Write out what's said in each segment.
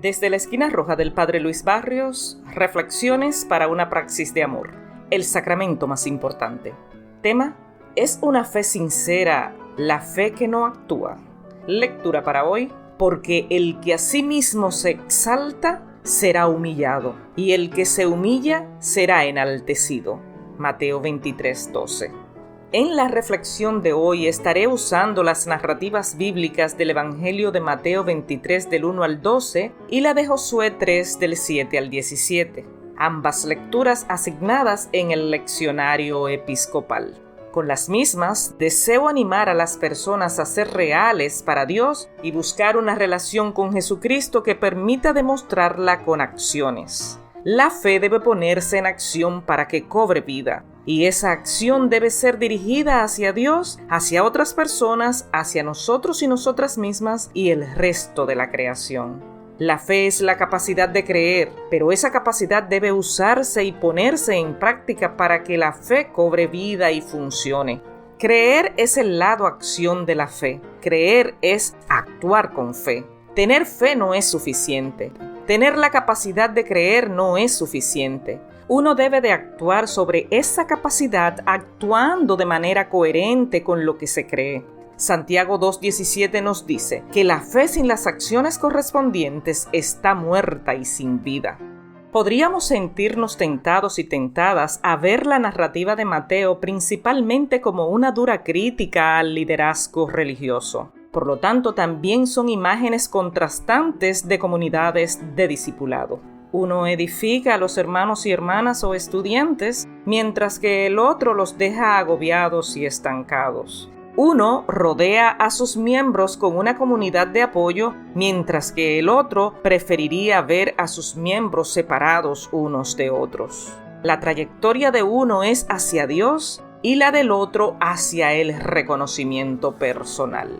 Desde la esquina roja del Padre Luis Barrios, reflexiones para una praxis de amor. El sacramento más importante. Tema: ¿es una fe sincera la fe que no actúa? Lectura para hoy: porque el que a sí mismo se exalta será humillado, y el que se humilla será enaltecido. Mateo 23:12. En la reflexión de hoy estaré usando las narrativas bíblicas del Evangelio de Mateo 23 del 1 al 12 y la de Josué 3 del 7 al 17, ambas lecturas asignadas en el leccionario episcopal. Con las mismas, deseo animar a las personas a ser reales para Dios y buscar una relación con Jesucristo que permita demostrarla con acciones. La fe debe ponerse en acción para que cobre vida, y esa acción debe ser dirigida hacia Dios, hacia otras personas, hacia nosotros y nosotras mismas y el resto de la creación. La fe es la capacidad de creer, pero esa capacidad debe usarse y ponerse en práctica para que la fe cobre vida y funcione. Creer es el lado acción de la fe. Creer es actuar con fe. Tener fe no es suficiente. Tener la capacidad de creer no es suficiente. Uno debe de actuar sobre esa capacidad actuando de manera coherente con lo que se cree. Santiago 2:17 nos dice que la fe sin las acciones correspondientes está muerta y sin vida. Podríamos sentirnos tentados y tentadas a ver la narrativa de Mateo principalmente como una dura crítica al liderazgo religioso. Por lo tanto, también son imágenes contrastantes de comunidades de discipulado. Uno edifica a los hermanos y hermanas o estudiantes, mientras que el otro los deja agobiados y estancados. Uno rodea a sus miembros con una comunidad de apoyo, mientras que el otro preferiría ver a sus miembros separados unos de otros. La trayectoria de uno es hacia Dios y la del otro hacia el reconocimiento personal.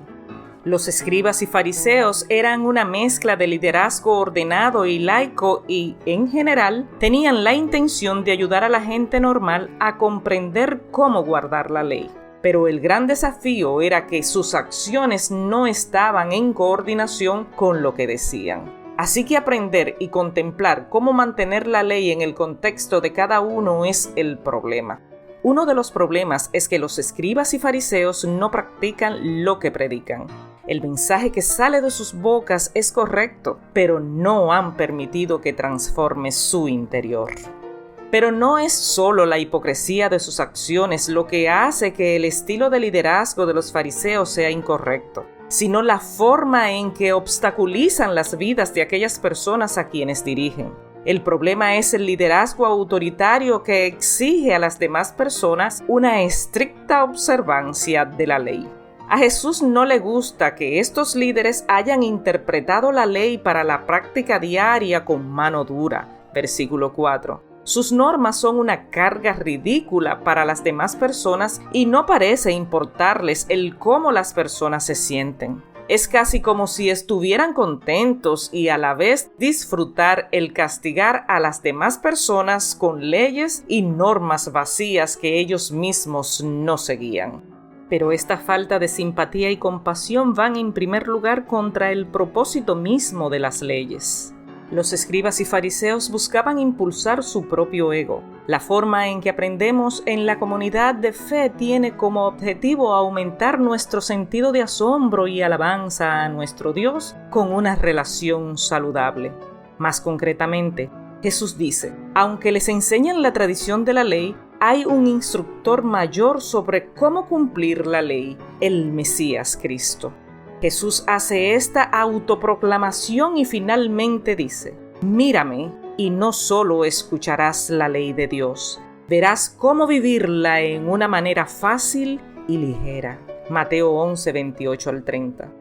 Los escribas y fariseos eran una mezcla de liderazgo ordenado y laico y, en general, tenían la intención de ayudar a la gente normal a comprender cómo guardar la ley. Pero el gran desafío era que sus acciones no estaban en coordinación con lo que decían. Así que aprender y contemplar cómo mantener la ley en el contexto de cada uno es el problema. Uno de los problemas es que los escribas y fariseos no practican lo que predican. El mensaje que sale de sus bocas es correcto, pero no han permitido que transforme su interior. Pero no es solo la hipocresía de sus acciones lo que hace que el estilo de liderazgo de los fariseos sea incorrecto, sino la forma en que obstaculizan las vidas de aquellas personas a quienes dirigen. El problema es el liderazgo autoritario que exige a las demás personas una estricta observancia de la ley. A Jesús no le gusta que estos líderes hayan interpretado la ley para la práctica diaria con mano dura. Versículo 4. Sus normas son una carga ridícula para las demás personas y no parece importarles el cómo las personas se sienten. Es casi como si estuvieran contentos y a la vez disfrutar el castigar a las demás personas con leyes y normas vacías que ellos mismos no seguían. Pero esta falta de simpatía y compasión van en primer lugar contra el propósito mismo de las leyes. Los escribas y fariseos buscaban impulsar su propio ego. La forma en que aprendemos en la comunidad de fe tiene como objetivo aumentar nuestro sentido de asombro y alabanza a nuestro Dios con una relación saludable. Más concretamente, Jesús dice, aunque les enseñan la tradición de la ley, hay un instructor mayor sobre cómo cumplir la ley, el Mesías Cristo. Jesús hace esta autoproclamación y finalmente dice, mírame y no solo escucharás la ley de Dios, verás cómo vivirla en una manera fácil y ligera. Mateo 11, 28 al 30.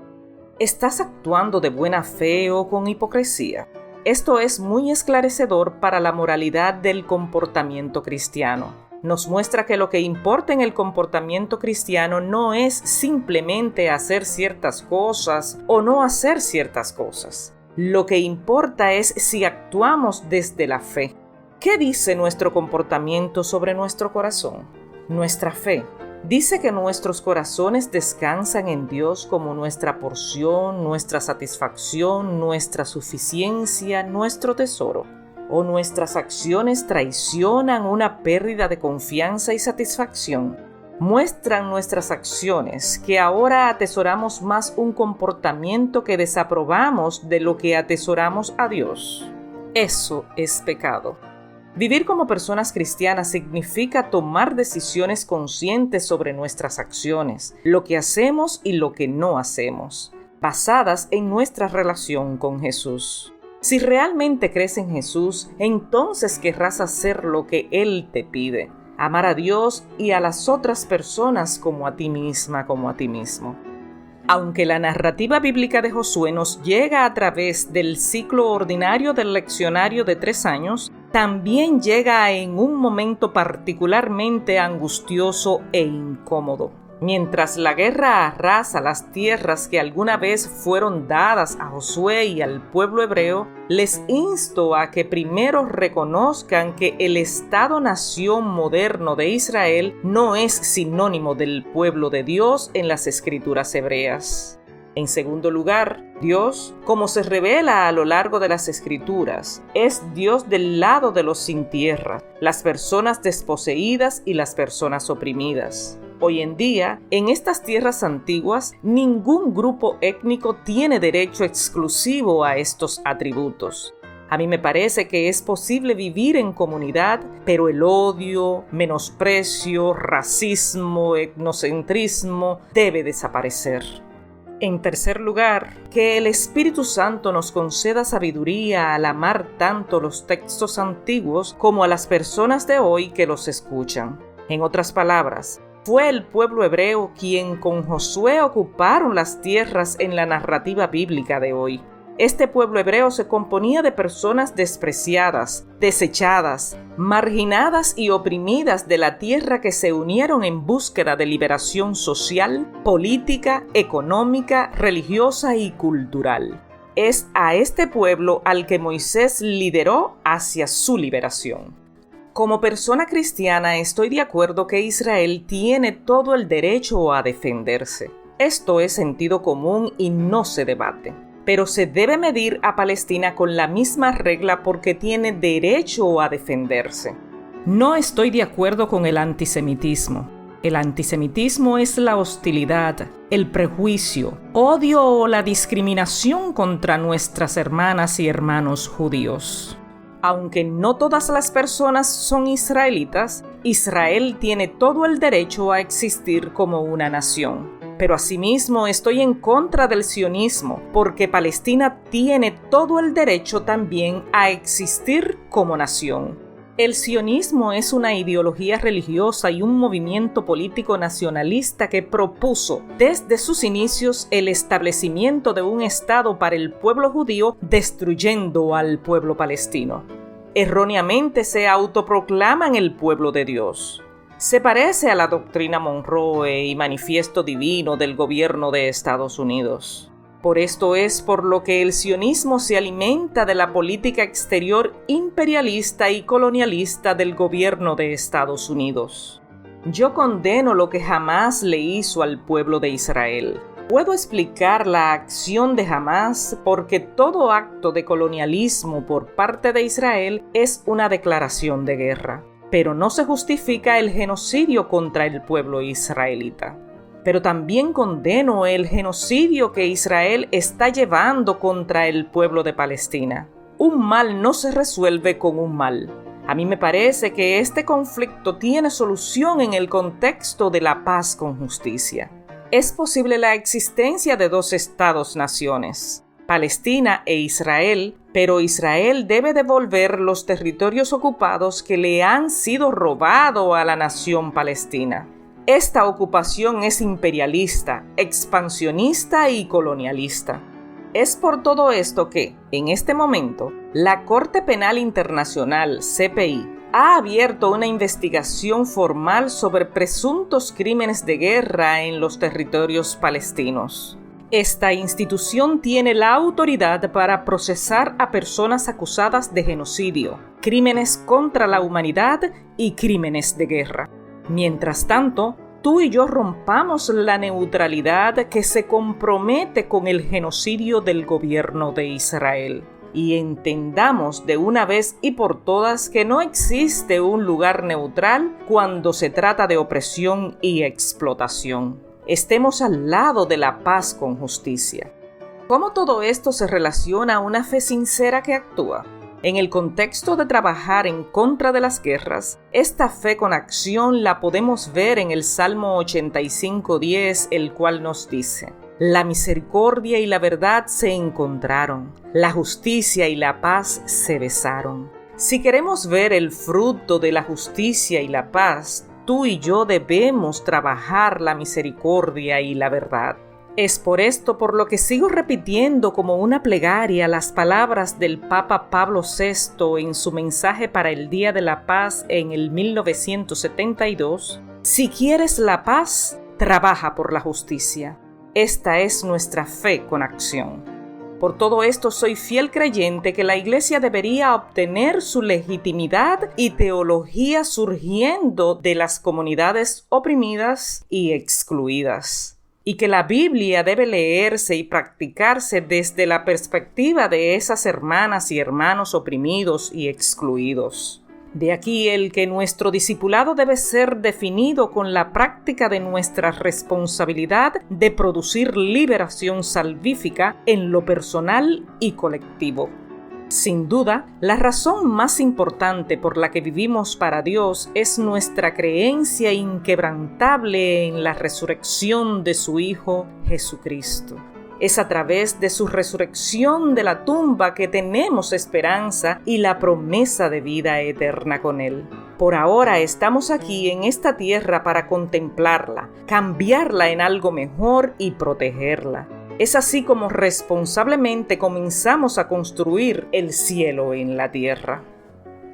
¿Estás actuando de buena fe o con hipocresía? Esto es muy esclarecedor para la moralidad del comportamiento cristiano. Nos muestra que lo que importa en el comportamiento cristiano no es simplemente hacer ciertas cosas o no hacer ciertas cosas. Lo que importa es si actuamos desde la fe. ¿Qué dice nuestro comportamiento sobre nuestro corazón? Nuestra fe Dice que nuestros corazones descansan en Dios como nuestra porción, nuestra satisfacción, nuestra suficiencia, nuestro tesoro. O nuestras acciones traicionan una pérdida de confianza y satisfacción. Muestran nuestras acciones que ahora atesoramos más un comportamiento que desaprobamos de lo que atesoramos a Dios. Eso es pecado. Vivir como personas cristianas significa tomar decisiones conscientes sobre nuestras acciones, lo que hacemos y lo que no hacemos, basadas en nuestra relación con Jesús. Si realmente crees en Jesús, entonces querrás hacer lo que Él te pide, amar a Dios y a las otras personas como a ti misma, como a ti mismo. Aunque la narrativa bíblica de Josué nos llega a través del ciclo ordinario del leccionario de 3 años, también llega en un momento particularmente angustioso e incómodo. Mientras la guerra arrasa las tierras que alguna vez fueron dadas a Josué y al pueblo hebreo, les insto a que primero reconozcan que el Estado-nación moderno de Israel no es sinónimo del pueblo de Dios en las escrituras hebreas. En segundo lugar, Dios, como se revela a lo largo de las Escrituras, es Dios del lado de los sin tierra, las personas desposeídas y las personas oprimidas. Hoy en día, en estas tierras antiguas, ningún grupo étnico tiene derecho exclusivo a estos atributos. A mí me parece que es posible vivir en comunidad, pero el odio, menosprecio, racismo, etnocentrismo debe desaparecer. En tercer lugar, que el Espíritu Santo nos conceda sabiduría al amar tanto los textos antiguos como a las personas de hoy que los escuchan. En otras palabras, fue el pueblo hebreo quien con Josué ocuparon las tierras en la narrativa bíblica de hoy. Este pueblo hebreo se componía de personas despreciadas, desechadas, marginadas y oprimidas de la tierra que se unieron en búsqueda de liberación social, política, económica, religiosa y cultural. Es a este pueblo al que Moisés lideró hacia su liberación. Como persona cristiana estoy de acuerdo que Israel tiene todo el derecho a defenderse. Esto es sentido común y no se debate. Pero se debe medir a Palestina con la misma regla porque tiene derecho a defenderse. No estoy de acuerdo con el antisemitismo. El antisemitismo es la hostilidad, el prejuicio, odio o la discriminación contra nuestras hermanas y hermanos judíos. Aunque no todas las personas son israelitas, Israel tiene todo el derecho a existir como una nación. Pero asimismo estoy en contra del sionismo, porque Palestina tiene todo el derecho también a existir como nación. El sionismo es una ideología religiosa y un movimiento político nacionalista que propuso desde sus inicios el establecimiento de un Estado para el pueblo judío, destruyendo al pueblo palestino. Erróneamente se autoproclaman el pueblo de Dios. Se parece a la doctrina Monroe y Manifiesto Divino del gobierno de Estados Unidos. Por esto es por lo que el sionismo se alimenta de la política exterior imperialista y colonialista del gobierno de Estados Unidos. Yo condeno lo que Hamás le hizo al pueblo de Israel. Puedo explicar la acción de Hamás porque todo acto de colonialismo por parte de Israel es una declaración de guerra. Pero no se justifica el genocidio contra el pueblo israelita. Pero también condeno el genocidio que Israel está llevando contra el pueblo de Palestina. Un mal no se resuelve con un mal. A mí me parece que este conflicto tiene solución en el contexto de la paz con justicia. Es posible la existencia de 2 estados-naciones, Palestina e Israel, pero Israel debe devolver los territorios ocupados que le han sido robados a la nación palestina. Esta ocupación es imperialista, expansionista y colonialista. Es por todo esto que, en este momento, la Corte Penal Internacional, CPI, ha abierto una investigación formal sobre presuntos crímenes de guerra en los territorios palestinos. Esta institución tiene la autoridad para procesar a personas acusadas de genocidio, crímenes contra la humanidad y crímenes de guerra. Mientras tanto, tú y yo rompamos la neutralidad que se compromete con el genocidio del gobierno de Israel y entendamos de una vez y por todas que no existe un lugar neutral cuando se trata de opresión y explotación. Estemos al lado de la paz con justicia. ¿Cómo todo esto se relaciona a una fe sincera que actúa? En el contexto de trabajar en contra de las guerras, esta fe con acción la podemos ver en el Salmo 85:10, el cual nos dice: la misericordia y la verdad se encontraron, la justicia y la paz se besaron. Si queremos ver el fruto de la justicia y la paz, tú y yo debemos trabajar la misericordia y la verdad. Es por esto por lo que sigo repitiendo como una plegaria las palabras del Papa Pablo VI en su mensaje para el Día de la Paz en el 1972. Si quieres la paz, trabaja por la justicia. Esta es nuestra fe con acción. Por todo esto soy fiel creyente que la Iglesia debería obtener su legitimidad y teología surgiendo de las comunidades oprimidas y excluidas, y que la Biblia debe leerse y practicarse desde la perspectiva de esas hermanas y hermanos oprimidos y excluidos. De aquí el que nuestro discipulado debe ser definido con la práctica de nuestra responsabilidad de producir liberación salvífica en lo personal y colectivo. Sin duda, la razón más importante por la que vivimos para Dios es nuestra creencia inquebrantable en la resurrección de su Hijo Jesucristo. Es a través de su resurrección de la tumba que tenemos esperanza y la promesa de vida eterna con Él. Por ahora estamos aquí en esta tierra para contemplarla, cambiarla en algo mejor y protegerla. Es así como responsablemente comenzamos a construir el cielo en la tierra.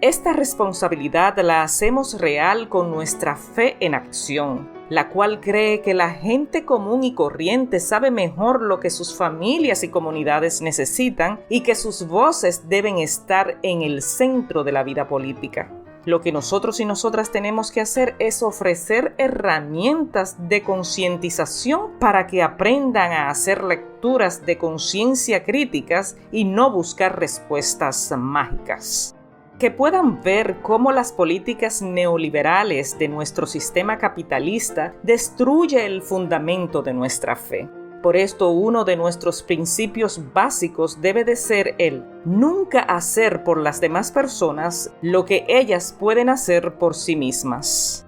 Esta responsabilidad la hacemos real con nuestra fe en acción, la cual cree que la gente común y corriente sabe mejor lo que sus familias y comunidades necesitan y que sus voces deben estar en el centro de la vida política. Lo que nosotros y nosotras tenemos que hacer es ofrecer herramientas de concientización para que aprendan a hacer lecturas de conciencia críticas y no buscar respuestas mágicas. Que puedan ver cómo las políticas neoliberales de nuestro sistema capitalista destruye el fundamento de nuestra fe. Por esto, uno de nuestros principios básicos debe de ser el nunca hacer por las demás personas lo que ellas pueden hacer por sí mismas.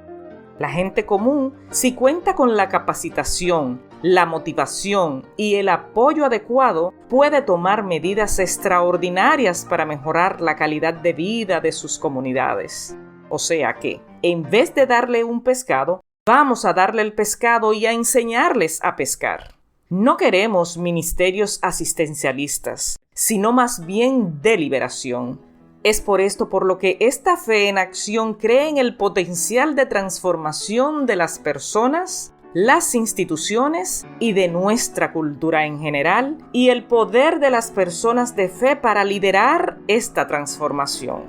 La gente común, si cuenta con la capacitación, la motivación y el apoyo adecuado, puede tomar medidas extraordinarias para mejorar la calidad de vida de sus comunidades. O sea que, en vez de darle un pescado, vamos a darle el pescado y a enseñarles a pescar. No queremos ministerios asistencialistas, sino más bien de liberación. Es por esto por lo que esta fe en acción cree en el potencial de transformación de las personas, las instituciones y de nuestra cultura en general, y el poder de las personas de fe para liderar esta transformación.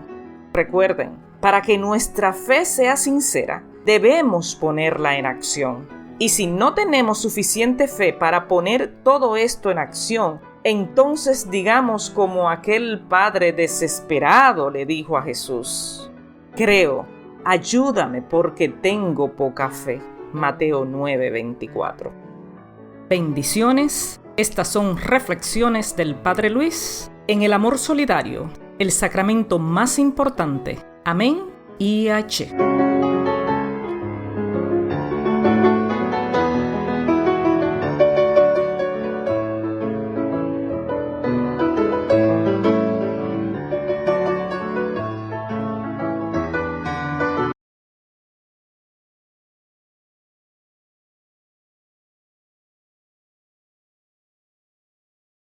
Recuerden, para que nuestra fe sea sincera, debemos ponerla en acción. Y si no tenemos suficiente fe para poner todo esto en acción, entonces digamos como aquel padre desesperado le dijo a Jesús: creo, ayúdame porque tengo poca fe. Mateo 9:24. Bendiciones. Estas son reflexiones del Padre Luis en el amor solidario, el sacramento más importante. Amén y H.